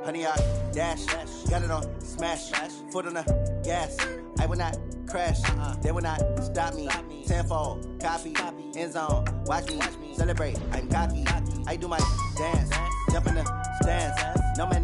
Honey, I dash, got it on smash, foot on the gas. I will not crash, they will not stop me. Tenfold, copy, end zone, watch me celebrate. I'm cocky, I do my dance, jump in the stands. No man,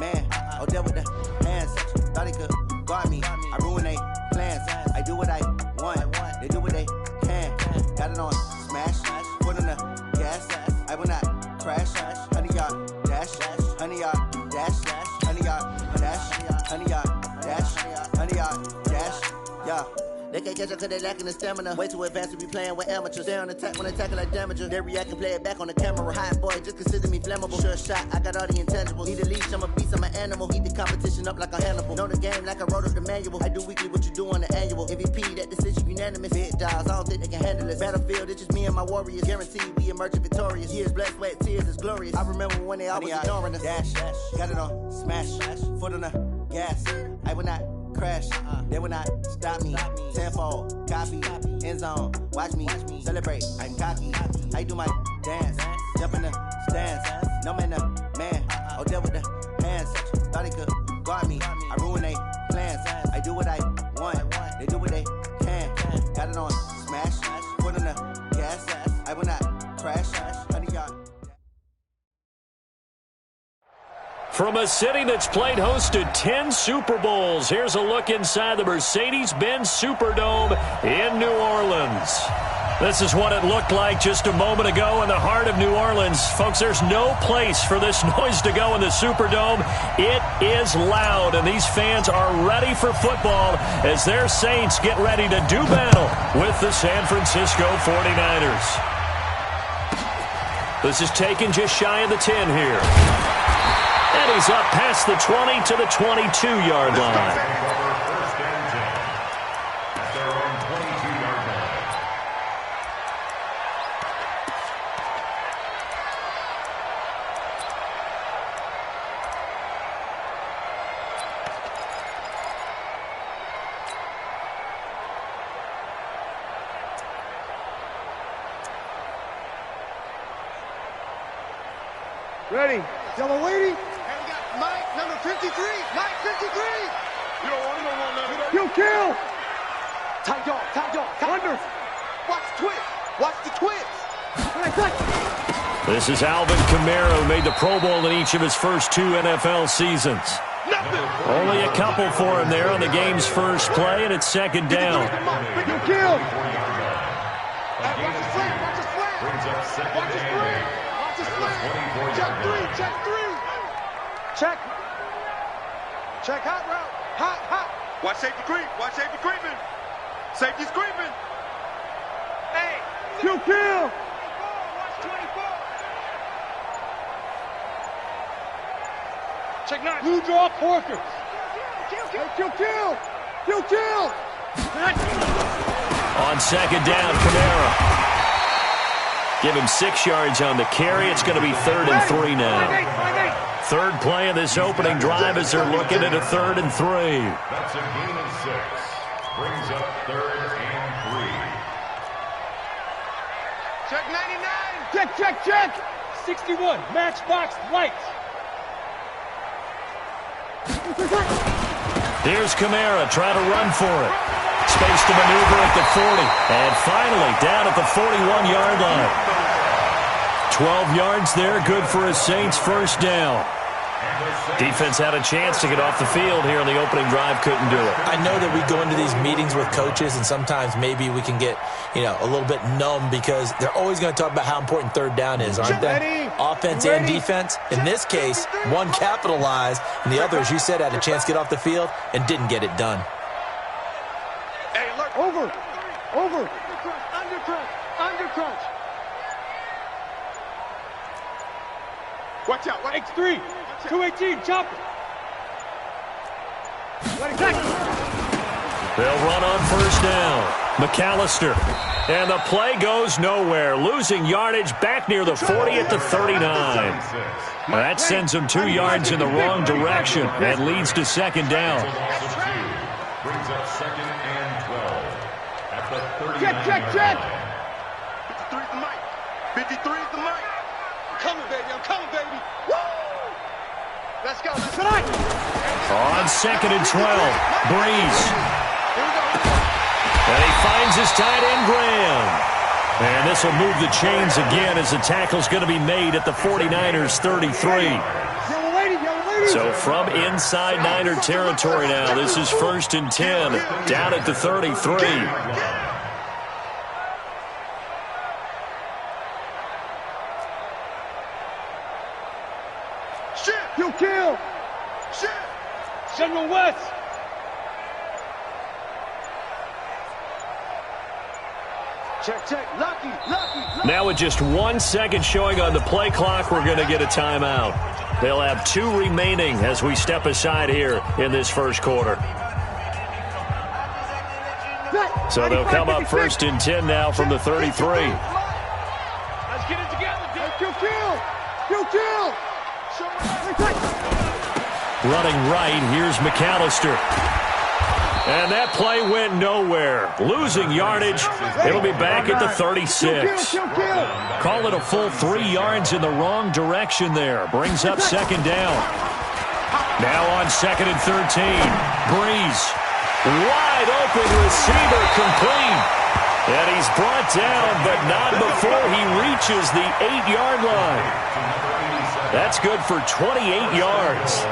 man, oh deal with the hands. Thought he could guard me, I ruin they plans. I do what I want, they do what they can. Got it on smash, foot on the gas. I will not crash, honey, y'all dash, honey, y'all dash, honey, y'all dash, honey, y'all dash, honey, y'all dash, yeah. They can't catch up cause they lacking the stamina. Way too advanced to be playing with amateurs. They on attack when they tackle like damager. They react and play it back on the camera. Hot boy, just consider me flammable. Sure shot, I got all the intangibles. Need a leash, I'm a beast, I'm an animal. Eat the competition up like a Hannibal. Know the game like I wrote up the manual. I do weekly what you do on the annual. MVP, that decision unanimous. Big dogs, I don't think they can handle it. Battlefield, it's just me and my warriors. Guaranteed we emerge victorious. Years, blood, sweat, tears, is glorious. I remember when they always ignoring us. Dash, got it on smash, foot on the gas. I will not crash, they will not stop me. Tenfold, copy, end zone, watch me celebrate. I'm cocky, I do my dance, jump in the stands. No man, man, oh deal with the hands. Thought he could guard me, I ruin they plans. I do what I want, they do what they can. Got it on smash, foot on the gas. I will not crash, honey, y'all. From a city that's played host to 10 Super Bowls, here's a look inside the Mercedes-Benz Superdome in New Orleans. This is what it looked like just a moment ago in the heart of New Orleans. Folks, there's no place for this noise to go in the Superdome. It is loud, and these fans are ready for football as their Saints get ready to do battle with the San Francisco 49ers. This is taken just shy of the 10 here. And he's up past the 20 to the 22-yard line. Ready. Yellow lady. Mike, number 53. Mike, 53. You don't want Kill, kill. Tight dog. Under. Watch the twist. Watch the twist. This is Alvin Kamara, who made the Pro Bowl in each of his first 2 NFL seasons. Only a couple for him there on the game's first play, and it's second down. Kill. Watch the slam. Watch the slam. Watch the slam. Watch the slam. Check three. Check hot route. Hot. Watch safety creep. Watch safety creeping. Safety's creeping. Hey. Kill. Watch 24. Check 9. Blue draw Porker. Kill. On second down, Kamara. Give him 6 yards on the carry. It's going to be 3rd and 3 now. Third play of this opening drive as they're looking at a 3rd and 3. That's a gain of 6. Brings up 3rd and 3. Check 99. Check. 61. Matchbox lights. Here's Kamara trying to run for it. Space to maneuver at the 40. And finally down at the 41-yard line. 12 yards there, good for a Saints first down. Defense had a chance to get off the field here in the opening drive, couldn't do it. I know that we go into these meetings with coaches, and sometimes maybe we can get, a little bit numb because they're always going to talk about how important third down is, aren't they? Offense and defense. In this case, one capitalized, and the other, as you said, had a chance to get off the field and didn't get it done. Hey, look. Over. Undercrunch. Watch out. X3. 218. Chopper. They'll run on first down. McAllister. And the play goes nowhere. Losing yardage back near the 40 at the 39. That sends them 2 yards in the wrong direction and leads to second down. Brings up 2nd and 12 at the 39-yard Check. line. 53 is the mic. 53 is the mic. I'm coming, baby. Woo! Let's go. Tonight. On 2nd and 12, Breeze. Here we go. And he finds his tight end, Graham. And this will move the chains again as the tackle's going to be made at the 49ers' 33. Yellow lady. So from inside Niner territory now, this is 1st and 10, down at the 33. You kill. Shit. General West. Check. Lucky. Now with just 1 second showing on the play clock, we're going to get a timeout. They'll have 2 remaining as we step aside here in this first quarter. So they'll come up 1st and 10 now from the 33. Let's get it together, dude. You kill. Running right, here's McAllister. And that play went nowhere. Losing yardage. It'll be back at the 36. Call it a full 3 yards in the wrong direction there. Brings up 2nd down. Now on 2nd and 13. Breeze. Wide open receiver complete. And he's brought down, but not before he reaches the 8-yard line. That's good for 28 yards.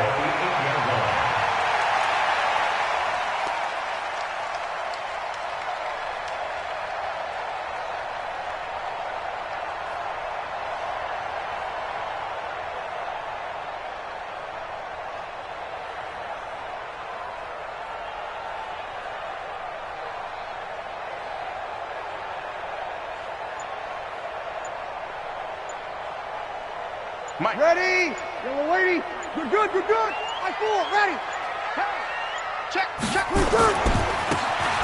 Mike. Ready. Yellow lady. You're good. I full. Ready. Check.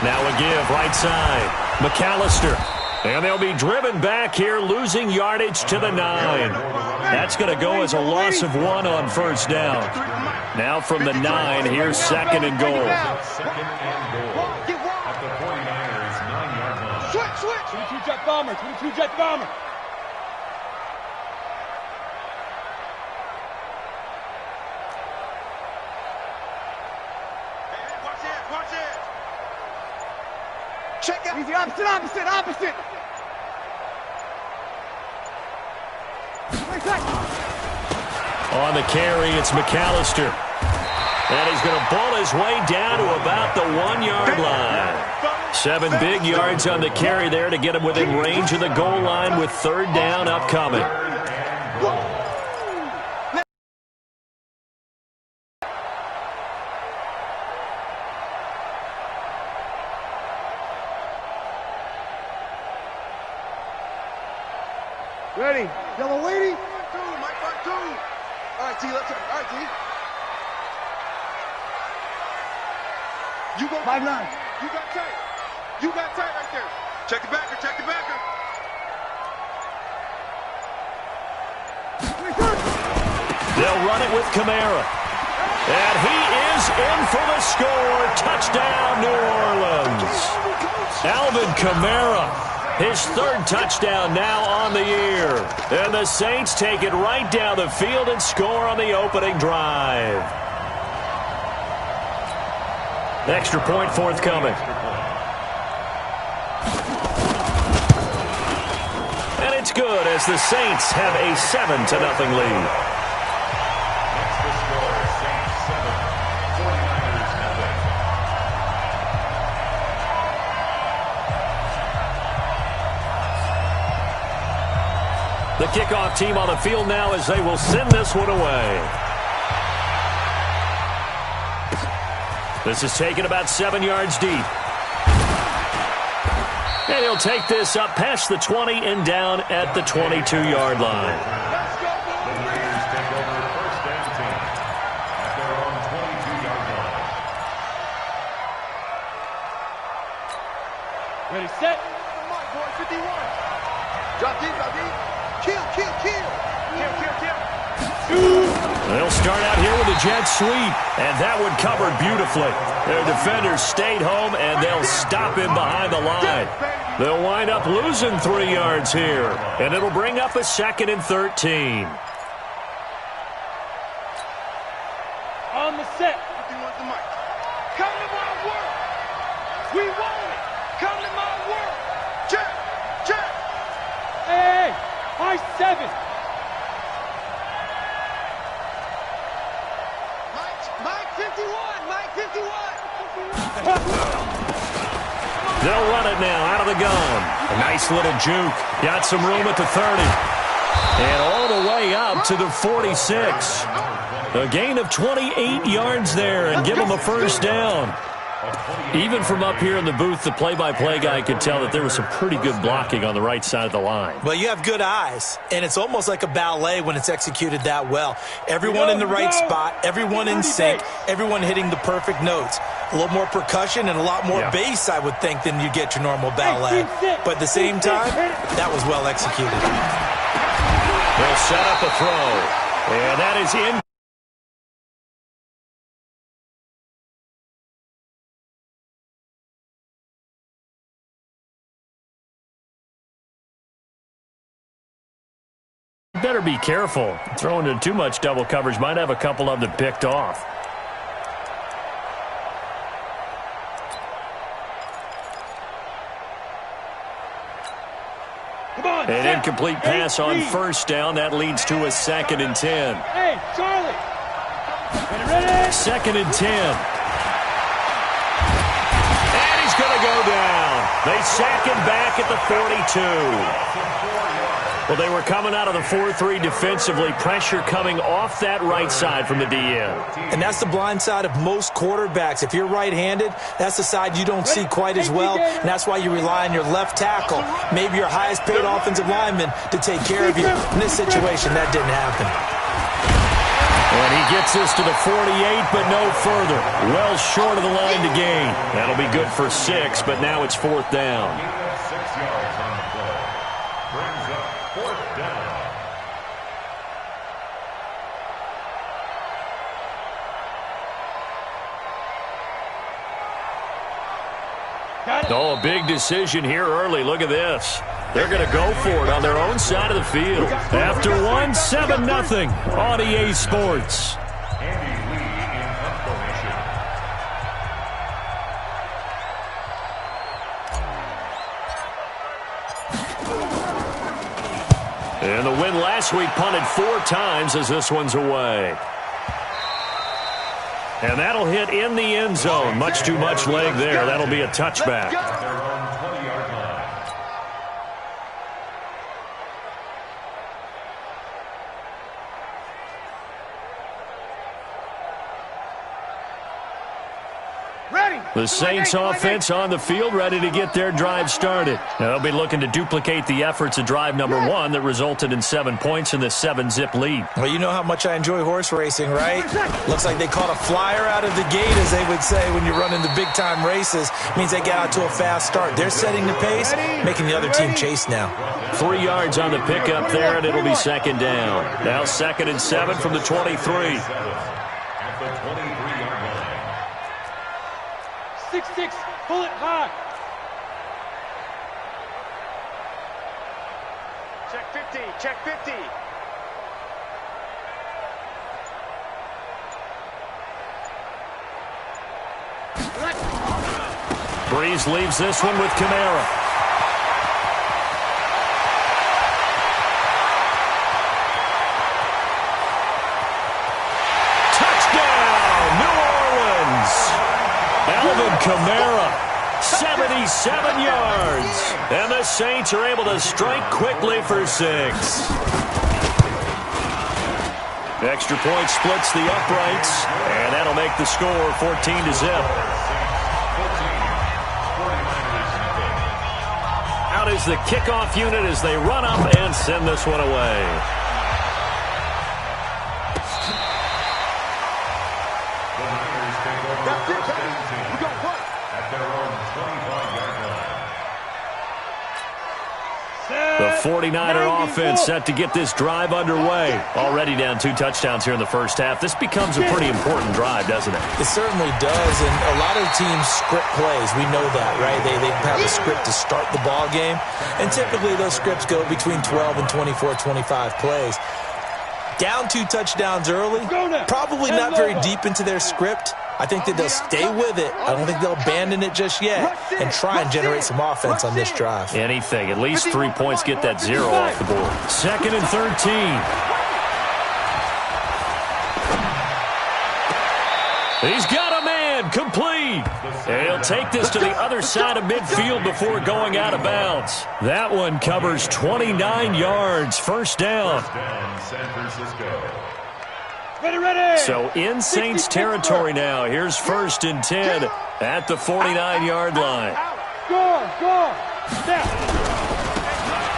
Now a give right side. McAllister. And they'll be driven back here, losing yardage to the 9. That's going to go as a loss of 1 on 1st down. Now from the 9, here's 2nd and goal. 2nd and goal at the 49ers' 9-yard line. Switch. 22 jet bomber. Watch it. Check out. Easy. Opposite. On the carry, it's McAllister. And he's going to pull his way down to about the 1-yard line. 7 big yards on the carry there to get him within range of the goal line with 3rd down upcoming. Ready. Yellow lady. Mike, part 2. All right, T, let's go. All right, T. You go 5'9". You got tight right there. Check the backer. They'll run it with Kamara. And he is in for the score. Touchdown, New Orleans. Alvin Kamara. His 3rd touchdown now on the year. And the Saints take it right down the field and score on the opening drive. Extra point forthcoming. And it's good as the Saints have a 7-0 lead. The kickoff team on the field now as they will send this one away. This is taken about 7 yards deep. And he'll take this up past the 20 and down at the 22-yard line. The Raiders take over 1st and 10 at their own 22-yard line. Ready, set. Come on, boy, 51. Drop deep. Kill. They'll start out here with a jet sweep, and that one covered beautifully. Their defenders stayed home, and they'll stop him behind the line. They'll wind up losing 3 yards here, and it'll bring up a 2nd and 13. On the set. Come to my work. We want it. Come to my work. Check. Check. Hey, high 7. Mike 51. Mike 51. They'll run it now out of the gun. A nice little juke. Got some room at the 30. And all the way up to the 46. A gain of 28 yards there and give them a first down. Even from up here in the booth, the play-by-play guy could tell that there was some pretty good blocking on the right side of the line. Well, you have good eyes, and it's almost like a ballet when it's executed that well. Everyone in the right spot, everyone in sync, everyone hitting the perfect notes. A little more percussion and a lot more bass, I would think, than you get your normal ballet. But at the same time, that was well executed. They'll set up a throw, and that is in. Better be careful. Throwing into too much double coverage might have a couple of them picked off. An incomplete pass on first down. That leads to a 2nd and 10. Hey, Charlie. 2nd and 10. And he's going to go down. They sack him back at the 42. Well, they were coming out of the 4-3 defensively. Pressure coming off that right side from the DN. And that's the blind side of most quarterbacks. If you're right-handed, that's the side you don't see quite as well, and that's why you rely on your left tackle, maybe your highest-paid offensive lineman, to take care of you. In this situation, that didn't happen. And he gets this to the 48, but no further. Well short of the line to gain. That'll be good for 6, but now it's 4th down. 6 yards on the play. Brings up 4th down. Oh, a big decision here early. Look at this. They're going to go for it on their own side of the field. After 1, 7-0 on EA Sports. Andy Lee in punt formation. And the win last week punted 4 times as this one's away. And that'll hit in the end zone. Much too much leg there. That'll be a touchback. Their own 20-yard line. The Saints offense on the field, ready to get their drive started. Now, they'll be looking to duplicate the efforts of drive number 1 that resulted in 7 points in the 7-zip lead. Well, you know how much I enjoy horse racing, right? Looks like they caught a flyer out of the gate, as they would say when you're running the big-time races. Means they get out to a fast start. They're setting the pace, making the other team chase now. 3 yards on the pickup there, and it'll be 2nd down. Now 2nd and 7 from the 23. At the 23-yard line. 6-6, pull it high. Check 50, check 50. Breeze leaves this one with Kamara. Touchdown, New Orleans! Alvin Kamara, 77 yards. And the Saints are able to strike quickly for 6. Extra point splits the uprights, and that'll make the score 14-0. Out is the kickoff unit as they run up and send this one away. 49er offense set to get this drive underway. Already down 2 touchdowns here in the first half. This becomes a pretty important drive, doesn't it? It certainly does, and a lot of teams script plays. We know that, right? They have a script to start the ball game, and typically those scripts go between 12 and 24, 25 plays. Down 2 touchdowns early, probably not very deep into their script. I think that they'll stay with it. I don't think they'll abandon it just yet and try and generate some offense on this drive. Anything. At least 3 points, get that 0 off the board. 2nd and 13. He's got a man, complete. And he'll take this to the other side of midfield before going out of bounds. That one covers 29 yards. First down. San Francisco. Ready. So in Saints territory now. Here's 1st and 10 at the 49-yard line. Go. Step.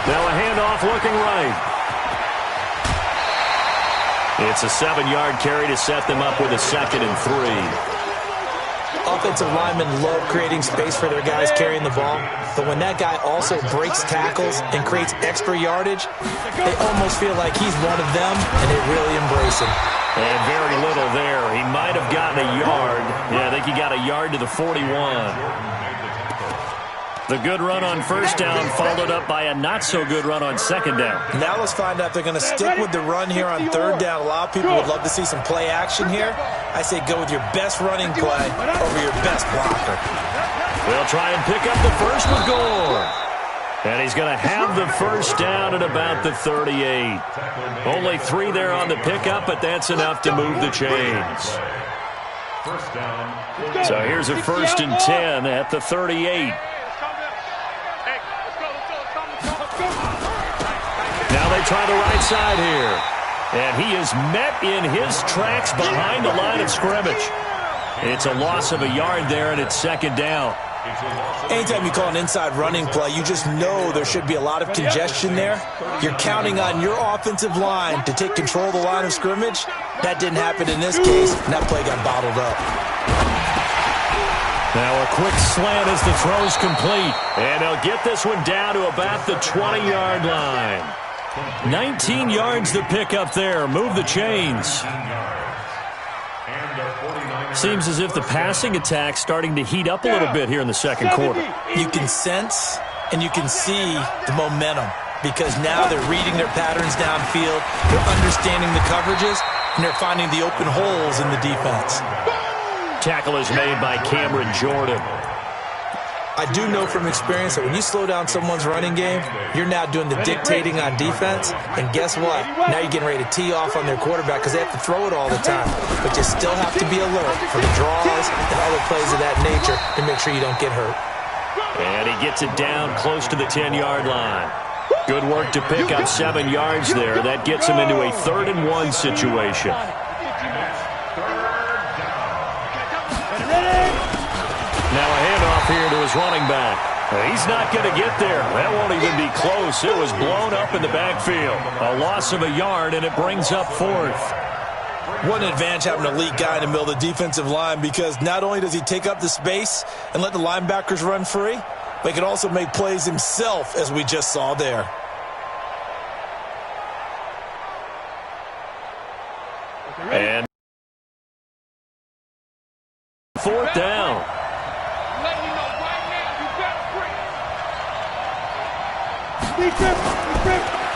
Now a handoff looking right. It's a 7-yard carry to set them up with a 2nd and 3. Offensive linemen love creating space for their guys carrying the ball, but when that guy also breaks tackles and creates extra yardage, they almost feel like he's one of them, and they really embrace him. And very little there. He might have gotten a yard. Yeah, I think he got a yard to the 41. The good run on first down followed up by a not-so-good run on second down. Now let's find out if they're going to stick with the run here on third down. A lot of people would love to see some play action here. I say go with your best running play over your best blocker. They'll try and pick up the first with Gore. And he's going to have the first down at about the 38. Only 3 there on the pickup, but that's enough to move the chains. First down. So here's a 1st and 10 at the 38. Now they try the right side here. And he is met in his tracks behind the line of scrimmage. It's a loss of a yard there, and it's 2nd down. Anytime you call an inside running play, you just know there should be a lot of congestion there. You're counting on your offensive line to take control of the line of scrimmage. That didn't happen in this case, and that play got bottled up. Now a quick slant as the throw's complete. And they'll get this one down to about the 20-yard line. 19 yards to pick up there. Move the chains. Seems as if the passing attack's starting to heat up a little bit here in the second quarter. You can sense and you can see the momentum because now they're reading their patterns downfield, they're understanding the coverages, and they're finding the open holes in the defense. Tackle is made by Cameron Jordan. I do know from experience that when you slow down someone's running game, you're now doing the dictating on defense. And guess what? Now you're getting ready to tee off on their quarterback because they have to throw it all the time. But you still have to be alert for the draws and other plays of that nature to make sure you don't get hurt. And he gets it down close to the 10-yard line. Good work to pick up 7 yards there. That gets him into a 3rd and 1 situation. Now a handoff here to his running back. He's not going to get there. That won't even be close. It was blown up in the backfield. A loss of a yard, and it brings up 4th. What an advantage having an elite guy in the middle of the defensive line because not only does he take up the space and let the linebackers run free, but he can also make plays himself, as we just saw there. And 4th down.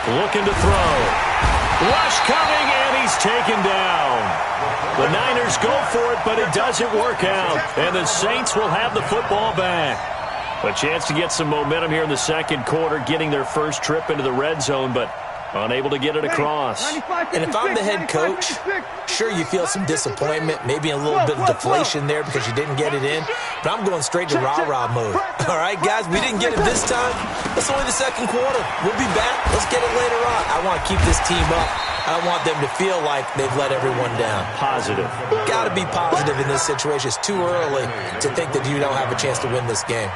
Looking to throw. Rush coming, and he's taken down. The Niners go for it, but it doesn't work out. And the Saints will have the football back. A chance to get some momentum here in the second quarter, getting their first trip into the red zone, but unable to get it across. And if I'm the head coach, sure, you feel some disappointment, maybe a little bit of deflation there because you didn't get it in, but I'm going straight to rah-rah mode. All right, guys, we didn't get it this time. It's only the second quarter. We'll be back. Let's get it later on. I want to keep this team up. I want them to feel like they've let everyone down. Positive. Got to be positive in this situation. It's too early to think that you don't have a chance to win this game.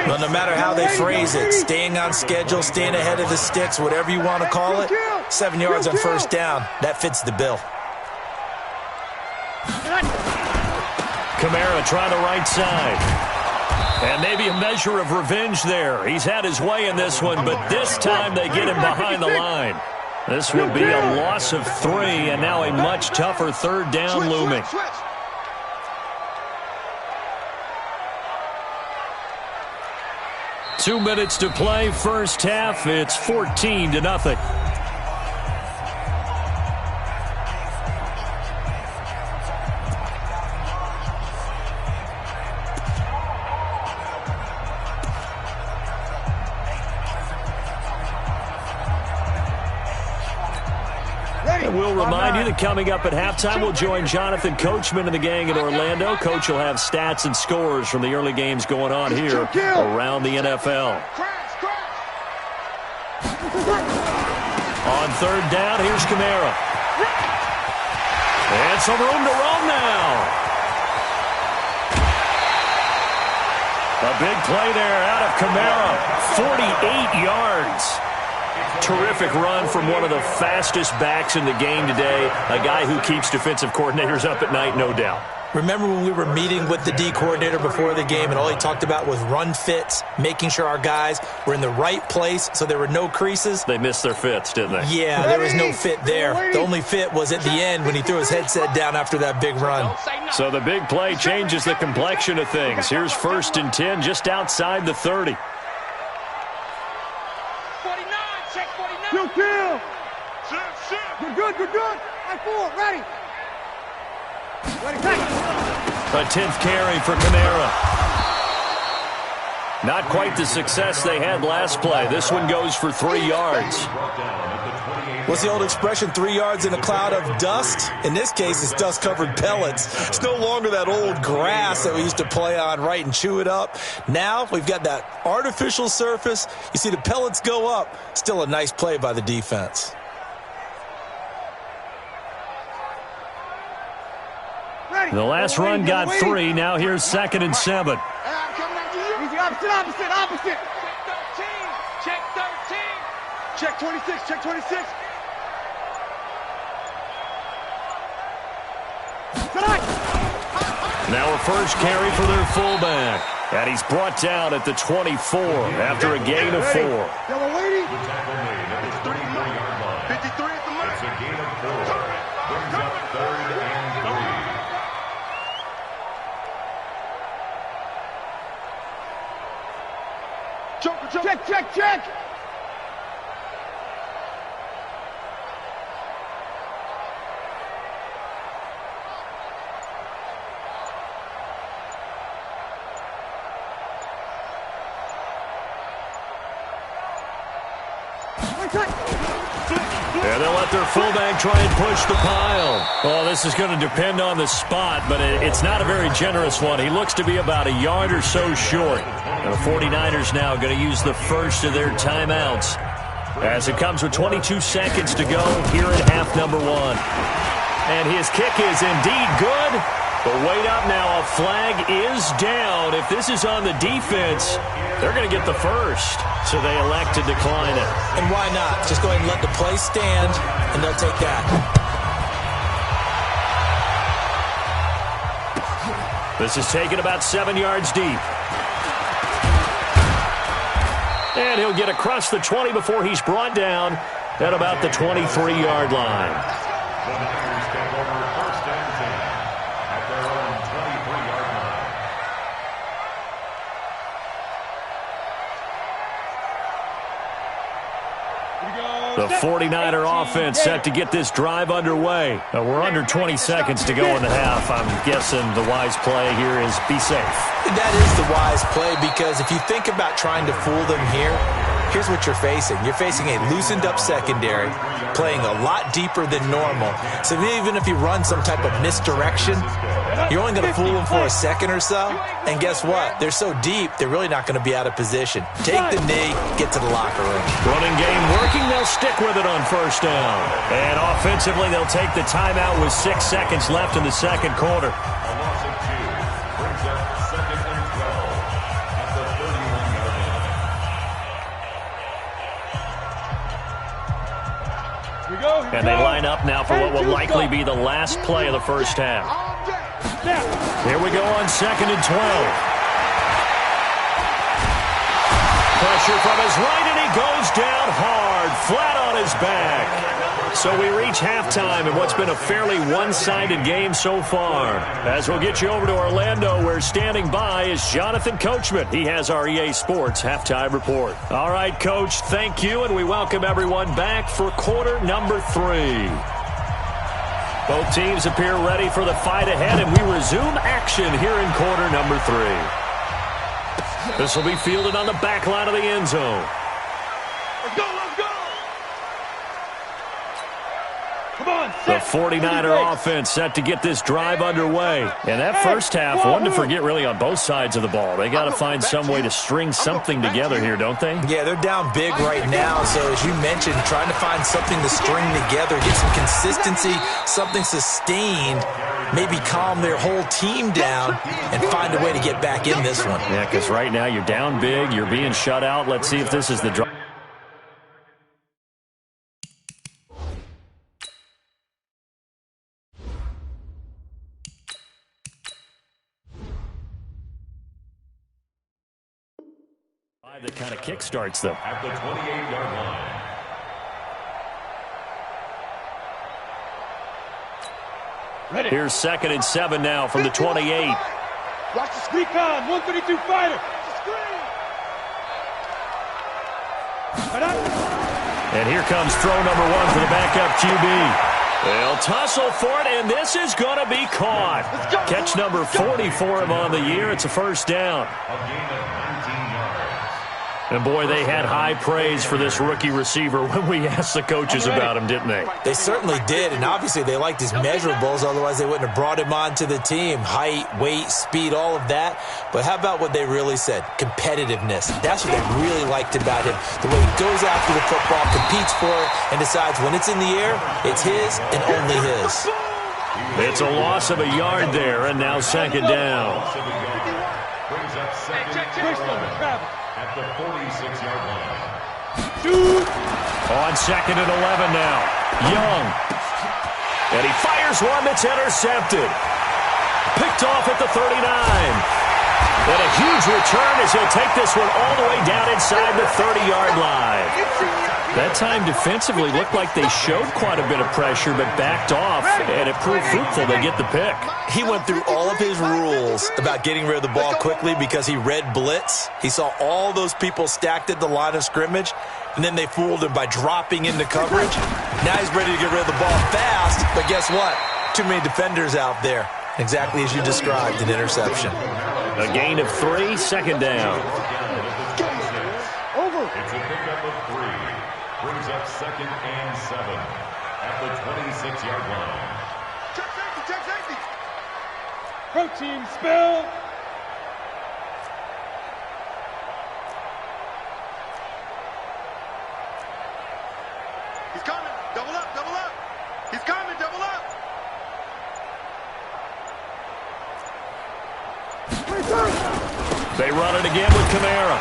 Well, no matter how they phrase it, staying on schedule, staying ahead of the sticks, whatever you want to call it, 7 yards on first down, that fits the bill. Kamara trying the right side. And maybe a measure of revenge there. He's had his way in this one, but this time they get him behind the line. This will be a loss of 3, and now a much tougher third down looming. 2 minutes to play, first half. It's 14-0. We'll remind you that coming up at halftime, we'll join Jonathan Coachman and the gang in Orlando. Coach will have stats and scores from the early games going on here around the NFL. On third down, here's Kamara. And some room to roam now. A big play there out of Kamara. 48 yards. Terrific run from one of the fastest backs in the game today, a guy who keeps defensive coordinators up at night, no doubt. Remember when we were meeting with the D coordinator before the game and all he talked about was run fits, making sure our guys were in the right place so there were no creases? They missed their fits, didn't they? Yeah, there was no fit there. The only fit was at the end when he threw his headset down after that big run. So the big play changes the complexion of things. Here's 1st and 10 just outside the 30. Kill. Good. I4, ready. A 10th carry for Kamara. Not quite the success they had last play. This one goes for 3 yards. What's the old expression, 3 yards in a cloud of dust? In this case, it's dust-covered pellets. It's no longer that old grass that we used to play on, right, and chew it up. Now we've got that artificial surface. You see the pellets go up. Still a nice play by the defense. The last run got 3. Now here's 2nd and 7. Opposite. Check 13. Check 26. Now a first carry for their fullback. And he's brought down at the 24 after a gain of 4. It's a gain of 4. Brings up 3rd and 3. Check. Yeah, they'll let their fullback try and push the pile. Oh, this is going to depend on the spot, but it's not a very generous one. He looks to be about a yard or so short. And the 49ers now going to use the first of their timeouts as it comes with 22 seconds to go here in half number 1. And his kick is indeed good. But wait up now, a flag is down. If this is on the defense, they're going to get the first. So they elect to decline it. And why not? Just go ahead and let the play stand, and they'll take that. This is taken about 7 yards deep. And he'll get across the 20 before he's brought down at about the 23-yard line. The Niners take over 1st and 10 at their own 23-yard line. The 49er offense set to get this drive underway. We're under 20 seconds to go in the half. I'm guessing the wise play here is be safe. That is the wise play because if you think about trying to fool them here, here's what you're facing. You're facing a loosened-up secondary, playing a lot deeper than normal. So even if you run some type of misdirection, you're only going to fool them for a second or so. And guess what? They're so deep, they're really not going to be out of position. Take the knee, get to the locker room. Running game working. They'll stick with it on first down. And offensively, they'll take the timeout with 6 seconds left in the second quarter. A loss of 2 brings up 2nd and 12 at the 31-yard line. And they line up now for what will likely be the last play of the first half. Here we go on 2nd and 12. pressure from his right, and he goes down hard, flat on his back. So we reach halftime in what's been a fairly one-sided game so far. As we'll get you over to Orlando, where standing by is Jonathan Coachman. He has our EA Sports halftime report. All right, Coach, thank you, and we welcome everyone back for quarter number 3. Both teams appear ready for the fight ahead, and we resume action here in quarter number 3. This will be fielded on the back line of the end zone. Let's go, let's go! Come on, the 49er offense set to get this drive underway. And that first half, one to forget really on both sides of the ball. They got to find some way to string something together here, don't they? Yeah, they're down big right now. So as you mentioned, trying to find something to string together, get some consistency, something sustained, maybe calm their whole team down and find a way to get back in this one. Yeah, because right now you're down big, you're being shut out. Let's see if this is the drive. That kind of kickstarts them. At the 28-yard line. Ready. Here's 2nd and 7 now from the 28. Watch the sneak on, 132 fighter. And here comes throw number 1 for the backup QB. They'll tussle for it, and this is going to be caught. Catch number 40 for him on the year. It's a first down. A gain of 19 yards. And, boy, they had high praise for this rookie receiver when we asked the coaches about him, didn't they? They certainly did, and obviously they liked his measurables, otherwise they wouldn't have brought him onto the team. Height, weight, speed, all of that. But how about what they really said? Competitiveness. That's what they really liked about him. The way he goes after the football, competes for it, and decides when it's in the air, it's his and only his. It's a loss of a yard there, and now 2nd down. Brings up 2nd at the 46-yard line. On 2nd and 11 now. Young. And he fires one that's intercepted. Picked off at the 39. And a huge return as he'll take this one all the way down inside the 30-yard line. That time defensively looked like they showed quite a bit of pressure but backed off, and it proved fruitful. They get the pick. He went through all of his rules about getting rid of the ball quickly because he read blitz. He saw all those people stacked at the line of scrimmage, and then they fooled him by dropping into coverage. Now he's ready to get rid of the ball fast, but guess what? Too many defenders out there. Exactly as you described, an interception. A gain of 3, 2nd down. It's a pickup of 3. Brings up 2nd and 7 at the 26-yard line. Check safety, check safety. Protein spill. He's coming. Double up, double up. He's coming, double up. They run it again with Kamara.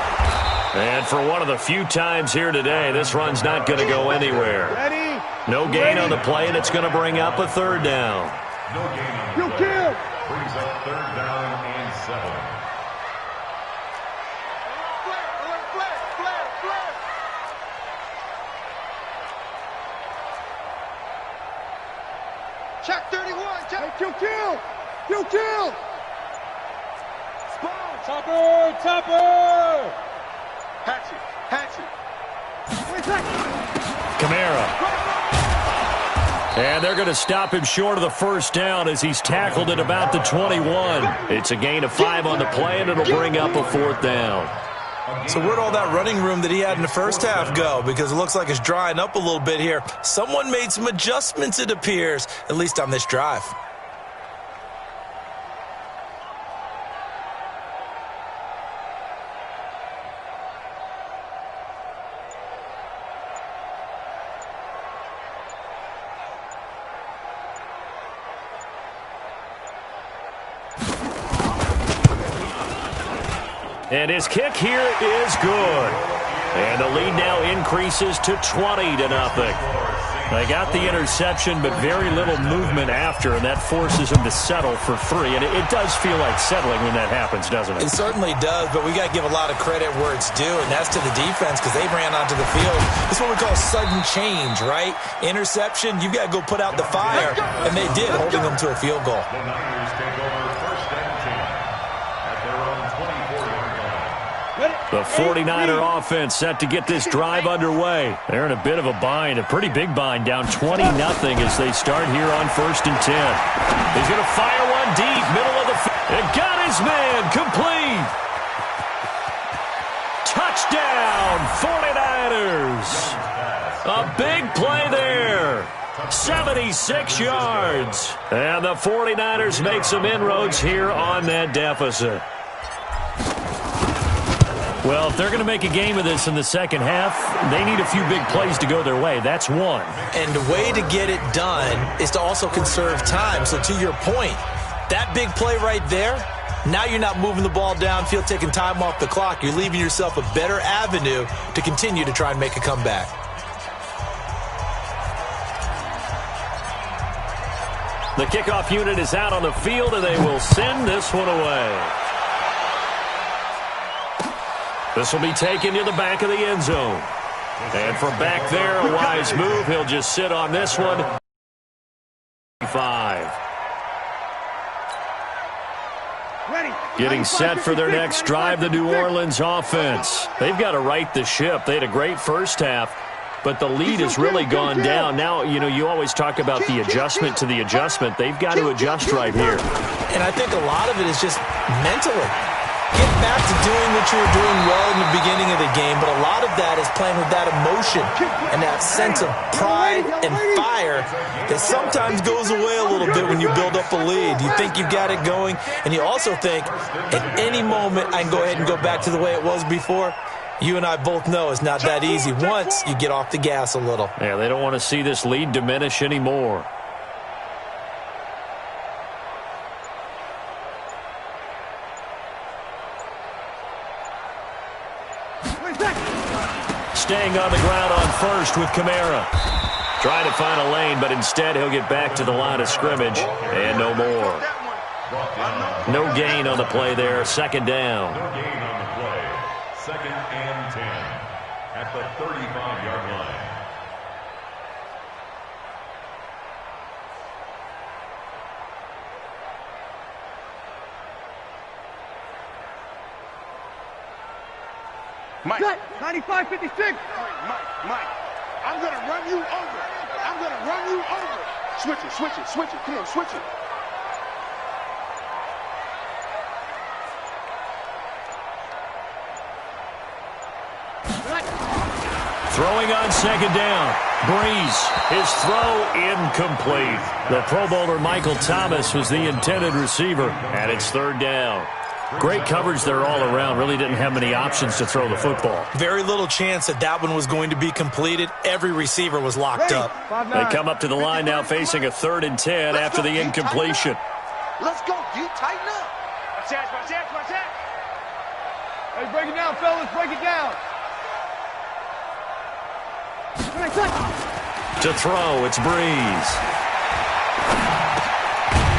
And for one of the few times here today, this run's not going to go anywhere. No gain on the play, and it's going to bring up a 3rd down. No gain on the play. Brings up 3rd down and 7. Check 31, check. Kill. Topper. Hatchet. Kamara. And they're going to stop him short of the 1st down as he's tackled at about the 21. It's a gain of 5 on the play, and it'll bring up a 4th down. So where'd all that running room that he had in the first half go? Because it looks like it's drying up a little bit here. Someone made some adjustments, it appears, at least on this drive. And his kick here is good. And the lead now increases to 20-0. They got the interception, but very little movement after, and that forces them to settle for 3. And it does feel like settling when that happens, doesn't it? It certainly does, but we got to give a lot of credit where it's due, and that's to the defense because they ran onto the field. It's what we call sudden change, right? Interception, you got to go put out the fire, and they did, holding them to a field goal. The Niners take over 1st and 10 at their own 24-yard line. The 49er offense set to get this drive underway. They're in a bit of a bind, a pretty big bind, down 20-0 as they start here on 1st and 10. He's going to fire one deep, middle of the field. It got his man, complete. Touchdown, 49ers. A big play there. 76 yards. And the 49ers make some inroads here on that deficit. Well, if they're going to make a game of this in the second half, they need a few big plays to go their way. That's one. And the way to get it done is to also conserve time. So to your point, that big play right there, now you're not moving the ball downfield, taking time off the clock. You're leaving yourself a better avenue to continue to try and make a comeback. The kickoff unit is out on the field, and they will send this one away. This will be taken to the back of the end zone. And from back there, a wise move. He'll just sit on this one. 5. Getting set for their next drive, the New Orleans offense. They've got to right the ship. They had a great first half, but the lead has really gone down. Now, you always talk about the adjustment to the adjustment. They've got to adjust right here. And I think a lot of it is just mentally. Get back to doing what you were doing well in the beginning of the game, but a lot of that is playing with that emotion and that sense of pride and fire that sometimes goes away a little bit when you build up a lead. You think you've got it going, and you also think at any moment I can go ahead and go back to the way it was before. You and I both know it's not that easy once you get off the gas a little. Yeah, they don't want to see this lead diminish anymore. Staying on the ground on first with Kamara. Trying to find a lane, but instead he'll get back to the line of scrimmage. And no more. No gain on the play there. 2nd down. No gain on the play. 2nd and 10 at the 35-yard line. Mike. 95-56. Mike. I'm going to run you over. I'm going to run you over. Switch it. Come on, switch it. Throwing on 2nd down. Breeze. His throw incomplete. The Pro Bowler Michael Thomas was the intended receiver, and it's 3rd down. Great coverage there all around. Really didn't have many options to throw the football. Very little chance that one was going to be completed. Every receiver was locked up. They come up to the line now facing a 3rd and 10 after the incompletion. Let's go, D. Tighten up. Watch that. Hey, break it down, fellas. Break it down. To throw, it's Breeze.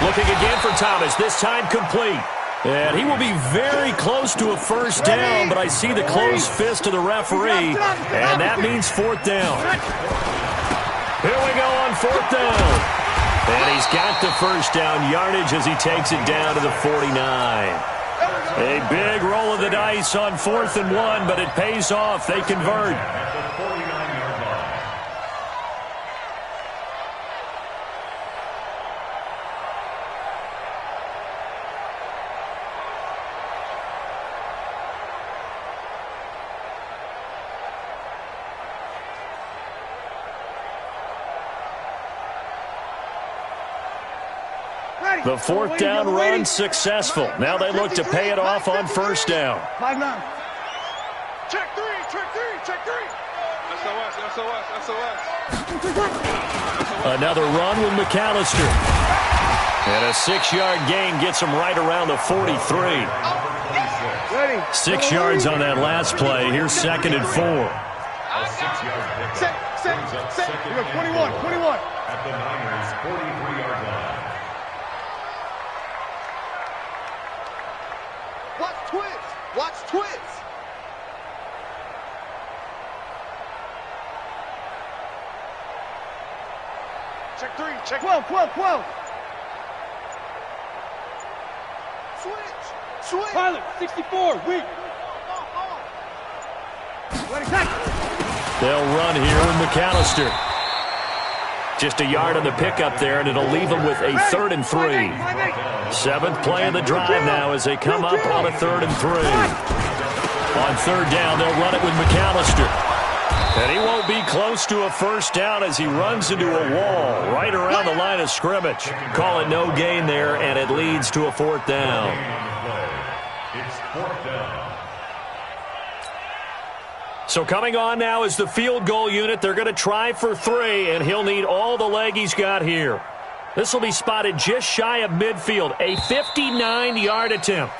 Looking again for Thomas, this time complete. And he will be very close to a 1st down, but I see the closed fist of the referee, and that means 4th down. Here we go on 4th down. And he's got the 1st down yardage as he takes it down to the 49. A big roll of the dice on 4th and 1, but it pays off. They convert. The 4th down run successful. Now they look to pay it off on 1st down. Check three. SOS. Another run with McAllister. And a 6-yard gain gets him right around the 43. 6 yards on that last play. Here's 2nd and 4. brings up second and 21. At the Niners' 43-yard line. Watch twins. Check 3, check 12. Switch. Pilot, 64, weak. They'll run here with McAllister. Just a yard on the pickup there, and it'll leave them with a 3rd and 3. 7th play of the drive now as they come up on a 3rd and 3. On 3rd down, they'll run it with McAllister. And he won't be close to a first down as he runs into a wall right around the line of scrimmage. Call it no gain there, and it leads to a 4th down. It's 4th down. So coming on now is the field goal unit. They're going to try for 3, and he'll need all the leg he's got here. This will be spotted just shy of midfield, a 59-yard attempt.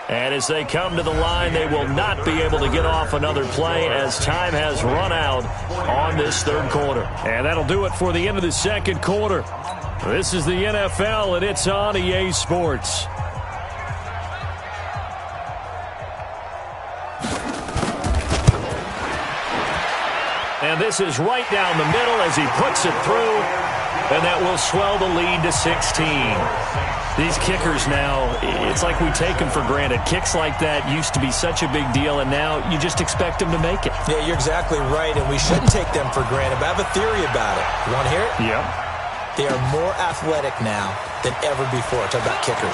And as they come to the line, they will not be able to get off another play as time has run out on this 3rd quarter. And that'll do it for the end of the 2nd quarter. This is the NFL, and it's on EA Sports. And this is right down the middle as he puts it through, and that will swell the lead to 16. These kickers now, it's like we take them for granted. Kicks like that used to be such a big deal, and now you just expect them to make it. Yeah, you're exactly right, and we shouldn't take them for granted, but I have a theory about it. You want to hear it? Yep. They are more athletic now than ever before. Talk about kickers.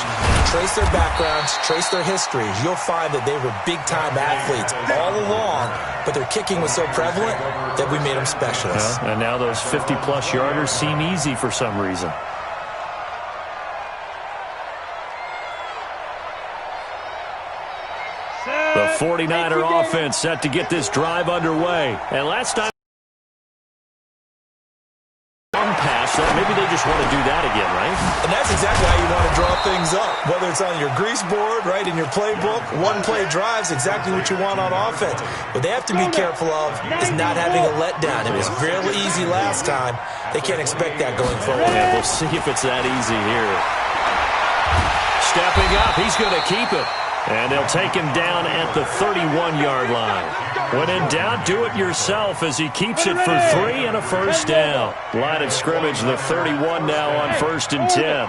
Trace their backgrounds, trace their histories. You'll find that they were big-time athletes all along, but their kicking was so prevalent that we made them specialists. And now those 50-plus yarders seem easy for some reason. The 49er offense set to get this drive underway. And last time, pass, maybe they just want to do that again, right? And that's exactly how you want to draw things up. Whether it's on your grease board, right, in your playbook, one-play drives, exactly what you want on offense. What they have to be careful of is not having a letdown. It was really easy last time. They can't expect that going forward. Yeah, we'll see if it's that easy here. Stepping up, he's going to keep it. And they'll take him down at the 31-yard line. When in doubt, do it yourself as he keeps it for 3 and a first down. Line of scrimmage, the 31 now on 1st and 10.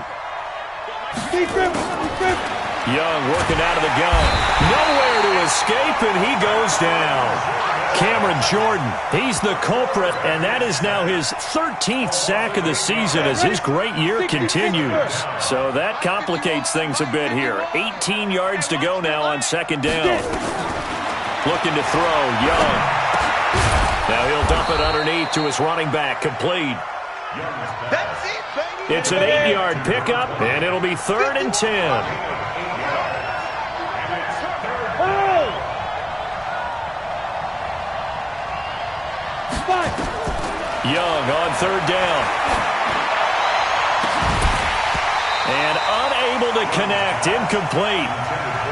Young working out of the gun. Nowhere to escape, and he goes down. Cameron Jordan, he's the culprit, and that is now his 13th sack of the season as his great year continues. So that complicates things a bit here. 18 yards to go now on 2nd down. Looking to throw, Young. Now he'll dump it underneath to his running back, complete. That's it, baby. It's an 8-yard pickup, and it'll be 3rd and 10. Young on 3rd down. And unable to connect, incomplete.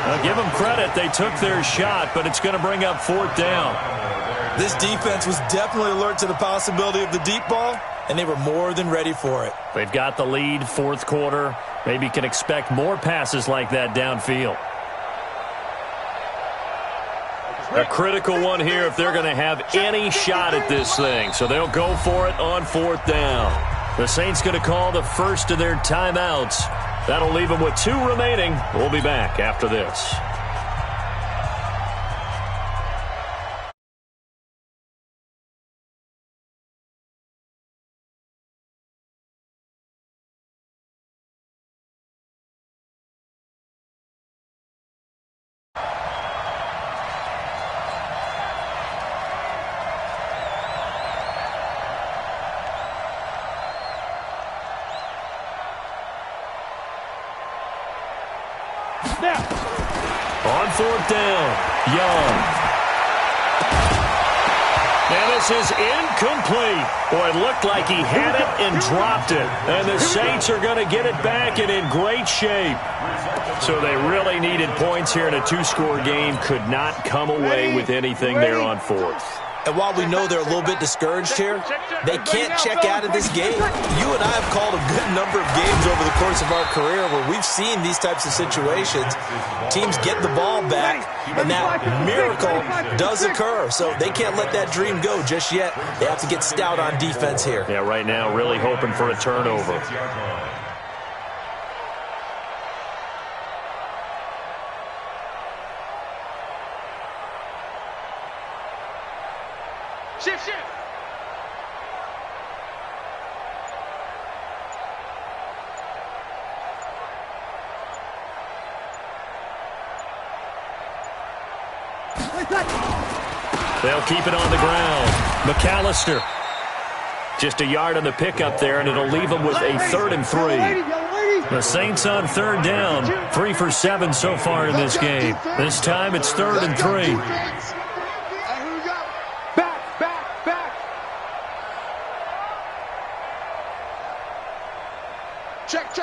I'll give them credit, they took their shot, but it's going to bring up 4th down. This defense was definitely alert to the possibility of the deep ball, and they were more than ready for it. They've got the lead, 4th quarter. Maybe can expect more passes like that downfield. A critical one here if they're going to have any shot at this thing. So they'll go for it on 4th down. The Saints going to call the first of their timeouts. That'll leave them with 2 remaining. We'll be back after this. On 4th down, Young. And this is incomplete. Boy, it looked like he had it and dropped it. And the Saints are going to get it back and in great shape. So they really needed points here in a 2-score game. Could not come away with anything there on 4th. And while we know they're a little bit discouraged here, they can't check out of this game. You and I have called a good number of games over the course of our career where we've seen these types of situations. Teams get the ball back, and that miracle does occur. So they can't let that dream go just yet. They have to get stout on defense here. Yeah, right now really hoping for a turnover. Shift. They'll keep it on the ground. McAllister. Just a yard on the pickup there, and it'll leave them with a 3rd and 3. The Saints on 3rd down. 3 for 7 so far in this game. This time it's 3rd and 3. Check.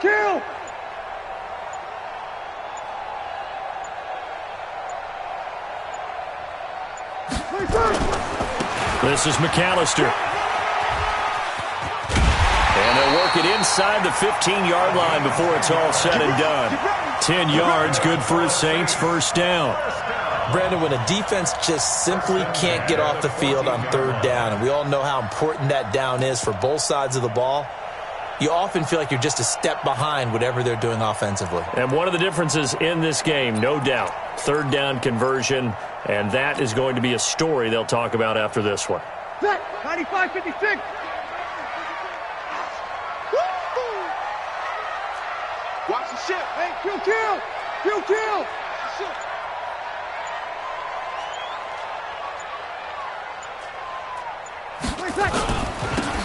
Kill. This is McAllister. And they'll work it inside the 15-yard line before it's all said and done. 10 yards, good for the Saints, 1st down. Brandon, when a defense just simply can't get off the field on 3rd down, and we all know how important that down is for both sides of the ball, you often feel like you're just a step behind whatever they're doing offensively. And one of the differences in this game, no doubt, 3rd down conversion, and that is going to be a story they'll talk about after this one. 95-56. Watch the shift. Hey, kill.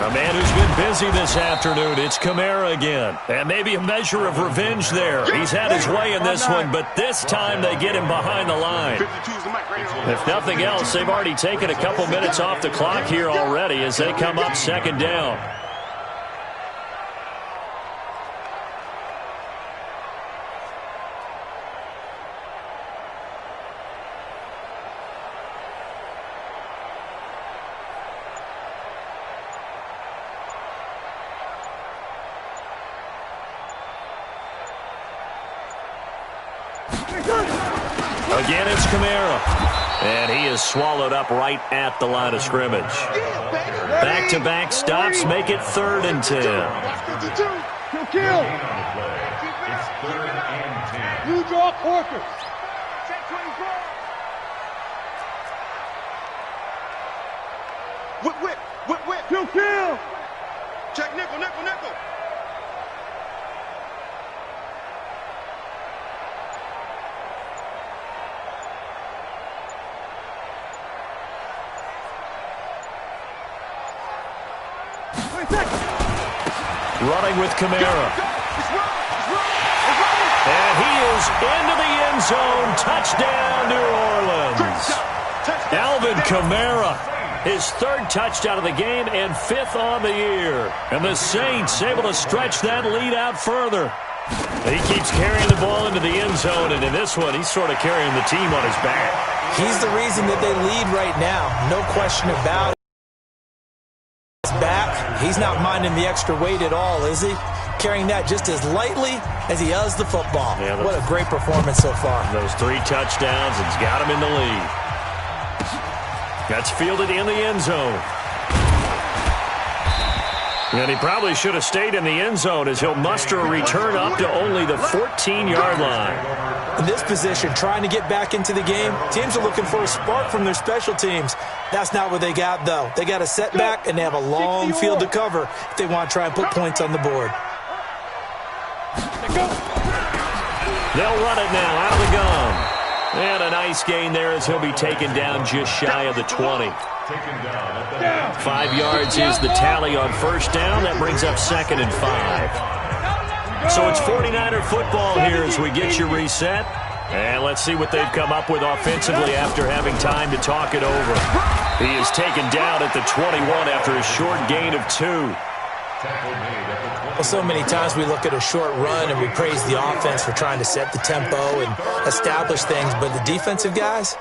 A man who's been busy this afternoon, it's Kamara again. And maybe a measure of revenge there. He's had his way in this one, but this time they get him behind the line. If nothing else, they've already taken a couple minutes off the clock here already as they come up 2nd down. Again, it's Kamara. And he is swallowed up right at the line of scrimmage. Back-to-back stops make it 3rd and 10. Kill. You draw Corker. Whip. Kill. Check nickel. Running with Kamara. And he is into the end zone. Touchdown, New Orleans. Alvin Kamara, his 3rd touchdown of the game and 5th on the year. And the Saints able to stretch that lead out further. He keeps carrying the ball into the end zone, and in this one, he's sort of carrying the team on his back. He's the reason that they lead right now. No question about it. Back. He's not minding the extra weight at all, is he? Carrying that just as lightly as he does the football. Yeah, what a great performance so far. Those 3 touchdowns, it's got him in the lead. That's fielded in the end zone. And he probably should have stayed in the end zone as he'll muster a return up to only the 14-yard line. In this position, trying to get back into the game, teams are looking for a spark from their special teams. That's not what they got, though. They got a setback, and they have a long field to cover if they want to try and put points on the board. They'll run it now out of the gun. And a nice gain there as he'll be taken down just shy of the 20. 5 yards is the tally on 1st down. That brings up 2nd and 5. So it's 49er football here as we get you reset. And let's see what they've come up with offensively after having time to talk it over. He is taken down at the 21 after a short gain of 2. Well, so many times we look at a short run and we praise the offense for trying to set the tempo and establish things, but the defensive guys,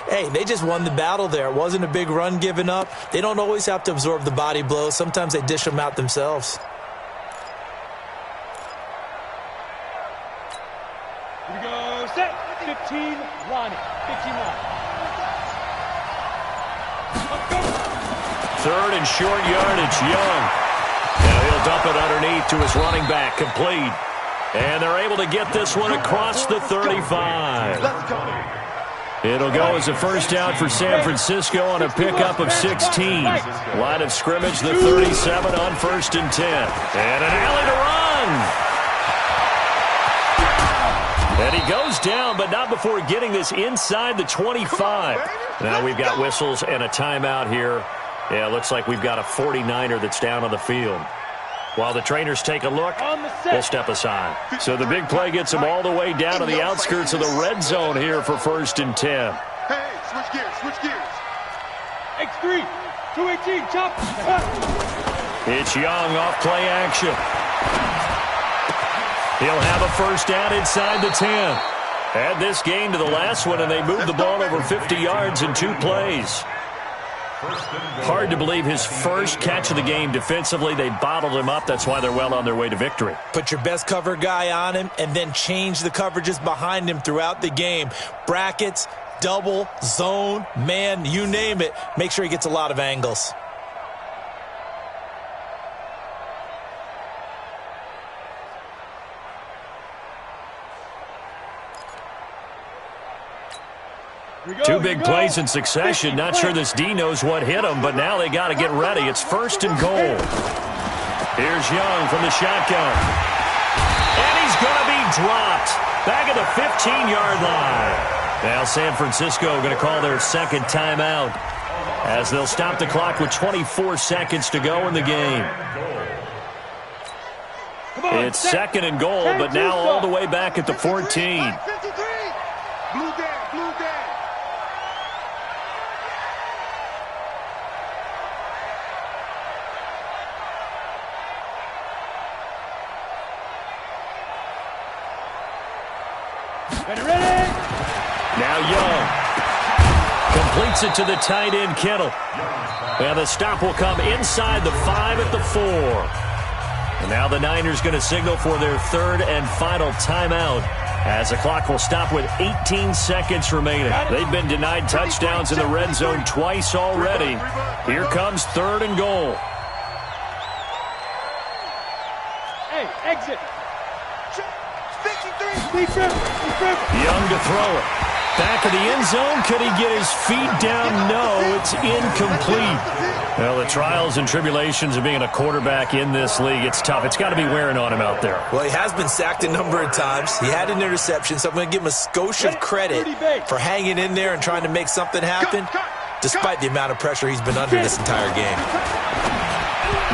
hey, they just won the battle there. It wasn't a big run given up. They don't always have to absorb the body blows. Sometimes they dish them out themselves. Here we go, set, 15, line, 15 line. Third and short yardage, Young. Now he'll dump it underneath to his running back, complete. And they're able to get this one across the 35. It'll go as a first down for San Francisco on a pickup of 16. Line of scrimmage, the 37 on 1st and 10. And an alley to run. And he goes down, but not before getting this inside the 25. Now we've got whistles and a timeout here. Yeah, it looks like we've got a 49er that's down on the field. While the trainers take a look, we'll step aside. So the big play gets him all the way down to the outskirts of the red zone here for 1st and 10. Hey, switch gears, switch gears. X3, 218, chop. It's Young off play action. He'll have a first down inside the 10. Add this game to the last one, and they moved the ball over 50 yards in 2 plays. Hard to believe his first catch of the game defensively. They bottled him up. That's why they're well on their way to victory. Put your best cover guy on him and then change the coverages behind him throughout the game. Brackets, double, zone, man, you name it. Make sure he gets a lot of angles. Two big plays in succession. Not sure this D knows what hit him, but now they got to get ready. It's 1st and goal. Here's Young from the shotgun. And he's going to be dropped. Back at the 15-yard line. Now San Francisco going to call their second timeout as they'll stop the clock with 24 seconds to go in the game. It's 2nd and goal, but now all the way back at the 14. Now Young completes it to the tight end, Kittle. And the stop will come inside the 5 at the 4. And now the Niners going to signal for their 3rd and final timeout as the clock will stop with 18 seconds remaining. They've been denied touchdowns in the red zone twice already. Here comes 3rd and goal. Hey, exit. Young to throw it. Back of the end zone. Could he get his feet down? No, it's incomplete. Well, the trials and tribulations of being a quarterback in this league, it's tough. It's got to be wearing on him out there. Well, he has been sacked a number of times. He had an interception, so I'm going to give him a skosh of credit for hanging in there and trying to make something happen, despite the amount of pressure he's been under this entire game.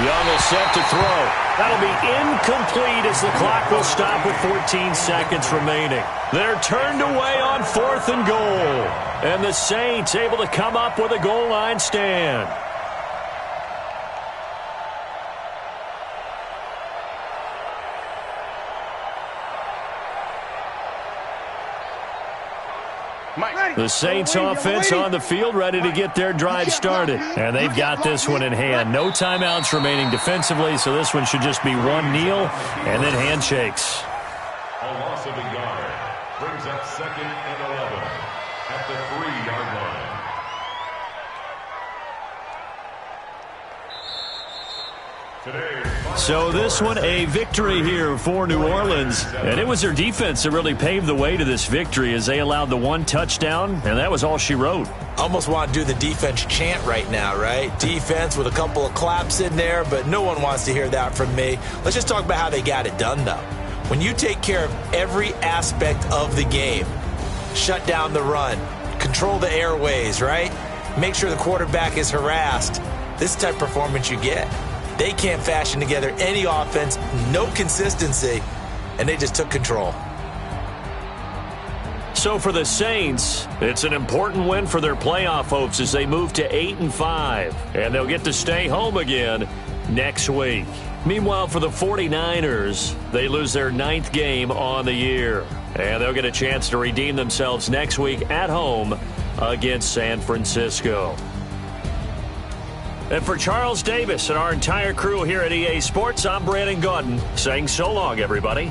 Young is set to throw. That'll be incomplete as the clock will stop with 14 seconds remaining. They're turned away on 4th and goal. And the Saints able to come up with a goal line stand. The Saints offense on the field ready to get their drive started. And they've got this one in hand. No timeouts remaining defensively, so this one should just be one kneel and then handshakes. A loss of a yard brings up 2nd and 11 at the 3-yard line. So this one, a victory here for New Orleans. And it was their defense that really paved the way to this victory as they allowed the 1 touchdown, and that was all she wrote. Almost want to do the defense chant right now, right? Defense with a couple of claps in there, but no one wants to hear that from me. Let's just talk about how they got it done, though. When you take care of every aspect of the game, shut down the run, control the airways, right? Make sure the quarterback is harassed. This type of performance you get. They can't fashion together any offense, no consistency, and they just took control. So for the Saints, it's an important win for their playoff hopes as they move to 8-5, and they'll get to stay home again next week. Meanwhile, for the 49ers, they lose their 9th game on the year, and they'll get a chance to redeem themselves next week at home against San Francisco. And for Charles Davis and our entire crew here at EA Sports, I'm Brandon Gaudin saying so long, everybody.